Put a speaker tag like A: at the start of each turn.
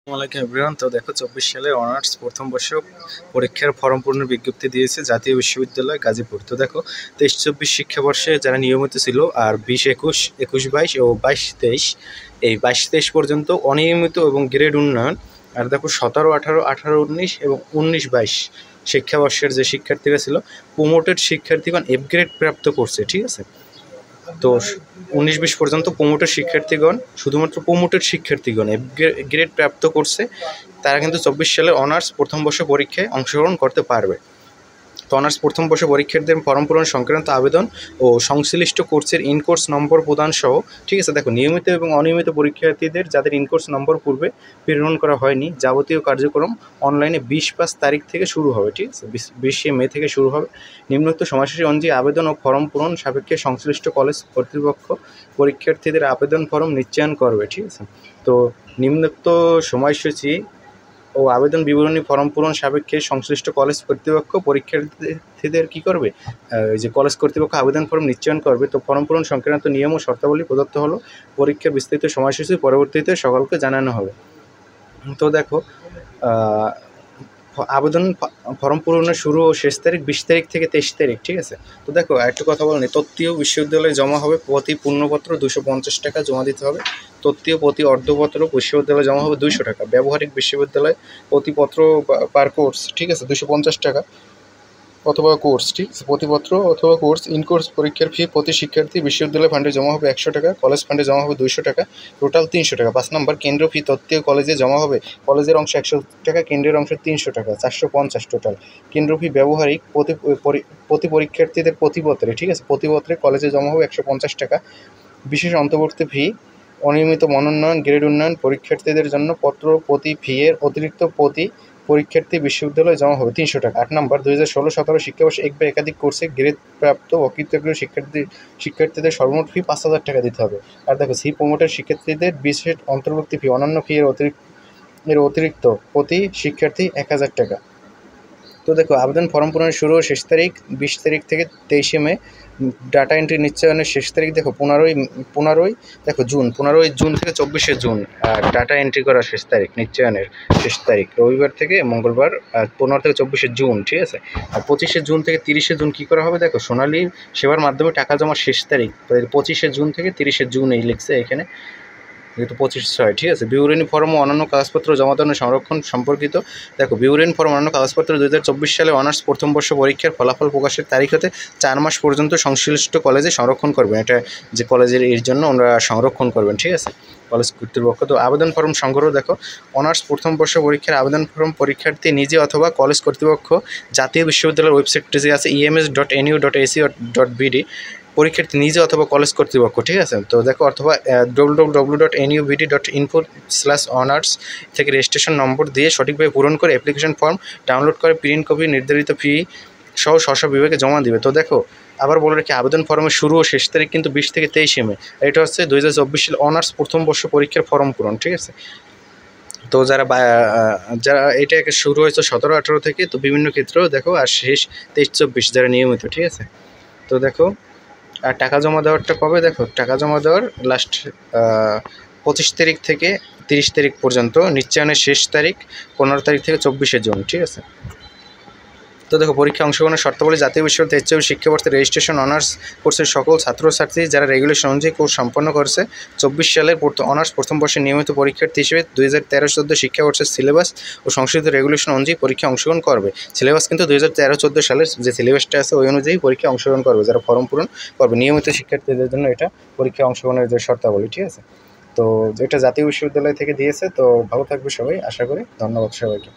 A: আসসালামু এভরিওয়ান। তো দেখো 24 সালে অনার্স প্রথম বর্ষ পরীক্ষার ফর্ম পূরণের বিজ্ঞপ্তি দিয়েছে জাতীয় বিশ্ববিদ্যালয় গাজীপুর। তো দেখো 23-24 শিক্ষাবর্ষে যারা নিয়মিত ছিল আর 20-21, 21-22 ও 22-23 এই 22-23 পর্যন্ত অনিয়মিত এবং গ্রেড উন্নয়ন, আর দেখো 17-18, 18-19 এবং 19-22 শিক্ষাবর্ষের যে শিক্ষার্থীরা ছিল প্রমোটেড শিক্ষার্থীগণ এফ গ্রেড প্রাপ্ত করছে, ঠিক আছে। তো 19-20 পর্যন্ত প্রমোটেড শিক্ষার্থীগণ, শুধুমাত্র প্রমোটেড শিক্ষার্থীগণ এফ গ্রেড প্রাপ্ত করছে, তারা কিন্তু 24 সালের অনার্স প্রথম বর্ষ পরীক্ষায় অংশগ্রহণ করতে পারবে। তো অনার্স প্রথম বর্ষ পরীক্ষার্থীদের ফর্ম পূরণ সংক্রান্ত আবেদন ও সংশ্লিষ্ট কোর্সের ইনকোর্স নম্বর প্রদান সহ, ঠিক আছে। দেখো নিয়মিত এবং অনিয়মিত পরীক্ষার্থীদের যাদের ইনকোর্স নম্বর পূর্বে প্রেরণ করা হয়নি, যাবতীয় কার্যক্রম অনলাইনে 20-5 তারিখ থেকে শুরু হবে, ঠিক আছে। 20 মে থেকে শুরু হবে। নিম্নোক্ত সময়সূচি অনুযায়ী আবেদন ও ফর্ম পূরণ সাপেক্ষে সংশ্লিষ্ট কলেজ কর্তৃপক্ষ পরীক্ষার্থীদের আবেদন ফর্ম নিশ্চয়ন করবে, ঠিক আছে। তো নিম্নোক্ত সময়সূচি ও আবেদন বিবরণী ফর্ম পূরণ সাপেক্ষে সংশ্লিষ্ট কলেজ কর্তৃপক্ষ পরীক্ষার্থীদের কী করবে, এই যে কলেজ কর্তৃপক্ষ আবেদন ফর্ম নিশ্চয়ন করবে। তো ফর্ম পূরণ সংক্রান্ত নিয়ম ও শর্তাবলী প্রদত্ত হলো। পরীক্ষার বিস্তৃত সময়সূচি পরবর্তীতে সকলকে জানানো হবে। তো দেখো আবেদন ফর্ম পূরণের শুরু ও শেষ তারিখ 20 তারিখ থেকে 23 তারিখ, ঠিক আছে। তো দেখো একটু কথা বলেনি, তত্ত্বীয় বিশ্ববিদ্যালয়ে জমা হবে প্রতি পূর্ণপত্র 250 টাকা জমা দিতে হবে। তত্ত্বীয় প্রতি অর্ধপত্র বিশ্ববিদ্যালয়ে জমা হবে 200 টাকা। ব্যবহারিক বিশ্ববিদ্যালয় প্রতি পত্র পার কোর্স, ঠিক আছে, 250 টাকা অথবা কোর্স, ঠিক আছে, প্রতিপত্র অথবা কোর্স। ইনকোর্স পরীক্ষার ফি প্রতি শিক্ষার্থী বিশ্ববিদ্যালয় ফান্ডে জমা হবে 100 টাকা, কলেজ ফান্ডে জমা হবে 200 টাকা, টোটাল 300 টাকা। 5 নম্বর কেন্দ্র ফি তত্ত্বীয় কলেজে জমা হবে, কলেজের অংশ 100 টাকা, কেন্দ্রের অংশ 300 টাকা, 450 টোটাল। কেন্দ্র ফি ব্যবহারিক প্রতি পরীক্ষার্থীদের প্রতিপত্রে, ঠিক আছে, প্রতিপত্রে কলেজে জমা হবে 150 টাকা। বিশেষ অন্তর্বর্তী ফি অনিয়মিত মনোনয়ন গ্রেড উন্নয়ন পরীক্ষার্থীদের জন্য পত্র প্রতি ফি এর অতিরিক্ত প্রতি পরীক্ষার্থী বিশ্ববিদ্যালয়ে জমা হবে 300 টাকা। 8 নম্বর 2016-17 শিক্ষাবর্ষে এক বা একাধিক কোর্সে গ্রেড প্রাপ্ত অকৃতজ্ঞ শিক্ষার্থীদের সর্বমোট ফি 5,000 টাকা দিতে হবে। আর দেখো সি প্রমোটের শিক্ষার্থীদের বিশেষ অন্তর্ভুক্তি ফি অন্যান্য ফি এর অতিরিক্ত প্রতি শিক্ষার্থী 1,000 টাকা। তো দেখো আবেদন ফর্ম পূরণের শুরু ও শেষ তারিখ 20 তারিখ থেকে 23 মে। ডাটা এন্ট্রি নিশ্চয়নের শেষ তারিখ দেখো 15 দেখো জুন, 15 জুন থেকে 24 জুন। আর ডাটা এন্ট্রি করার শেষ তারিখ, নিশ্চয়নের শেষ তারিখ রবিবার থেকে মঙ্গলবার, 15 থেকে 24 জুন, ঠিক আছে। আর 25 জুন থেকে 30 জুন কী করা হবে, দেখো সোনালী সেবার মাধ্যমে টাকা জমার শেষ তারিখ 25 জুন থেকে 30 জুন এই লিখছে এখানে, যেহেতু 25/6, ঠিক আছে। বিবরণী ফর্ম ও অন্যান্য কাগজপত্র জমা দেওয়ার সংরক্ষণ সম্পর্কিত দেখো বিবরণী ফর্ম অন্যান্য কাগজপত্র 2024 সালে অনার্স প্রথম বর্ষ পরীক্ষার ফলাফল প্রকাশের তারিখ হতে 4 মাস পর্যন্ত সংশ্লিষ্ট কলেজে সংরক্ষণ করবেন। এটা যে কলেজের এর জন্য ওনারা সংরক্ষণ করবেন, ঠিক আছে, কলেজ কর্তৃপক্ষ। তো আবেদন ফর্ম সংগ্রহ দেখো অনার্স প্রথম বর্ষ পরীক্ষার আবেদন ফর্ম পরীক্ষার্থী নিজে অথবা কলেজ কর্তৃপক্ষ জাতীয় বিশ্ববিদ্যালয়ের ওয়েবসাইটটি যে আছে ems.nu.ac.bd পরীক্ষার্থী নিজে অথবা কলেজ কর্তৃপক্ষ, ঠিক আছে। তো দেখো অথবা www.nubd.info/honors থেকে রেজিস্ট্রেশন নম্বর দিয়ে সঠিকভাবে পূরণ করে অ্যাপ্লিকেশন ফর্ম ডাউনলোড করে প্রিন্ট কপি নির্ধারিত ফি সহ স্ব বিভাগে জমা দিবে। তো দেখো আবার বলে রাখি আবেদন ফর্মের শুরু ও শেষ তারিখ কিন্তু 20 থেকে 23 মে। এটা হচ্ছে 2024 সালে অনার্স প্রথম বর্ষ পরীক্ষার ফর্ম পূরণ, ঠিক আছে। তো যারা এটা শুরু হয়েছে 17-18 থেকে, তো বিভিন্ন ক্ষেত্রেও দেখো, আর শেষ 23-24 যারা নিয়মিত, ঠিক আছে। তো দেখো আর টাকা জমা দেওয়ারটা কবে, দেখো টাকা জমা দেওয়ার লাস্ট 25 তারিখ থেকে 30 তারিখ পর্যন্ত। নিশ্চয়নের শেষ তারিখ 15 তারিখ থেকে 24 জুন, ঠিক আছে। তো দেখো পরীক্ষা অংশগ্রহণের শর্তাবলী জাতীয় বিশ্ববিদ্যালয় 23 শিক্ষাবর্ষে রেজিস্ট্রেশন অনার্স কোর্সের সকল ছাত্রছাত্রী যারা রেগুলেশন অনুযায়ী কোর্স সম্পন্ন করেছে 24 সালের অনার্স প্রথম বর্ষের নিয়মিত পরীক্ষার্থী হিসেবে 2013-14 শিক্ষাবর্ষের সিলেবাস ও সংশোধিত রেগুলেশন অনুযায়ী পরীক্ষা অংশগ্রহণ করবে। সিলেবাস কিন্তু 2013-14 সালের যে সিলেবাসটা আছে ওই অনুযায়ী পরীক্ষা অংশগ্রহণ করবে যারা ফর্ম পূরণ করবে। নিয়মিত শিক্ষার্থীদের জন্য এটা পরীক্ষা অংশগ্রহণের যে শর্তাবলী, ঠিক আছে। তো এটা জাতীয় বিশ্ববিদ্যালয় থেকে দিয়েছে। তো ভালো থাকবে সবাই, আশা করি। ধন্যবাদ সবাইকে।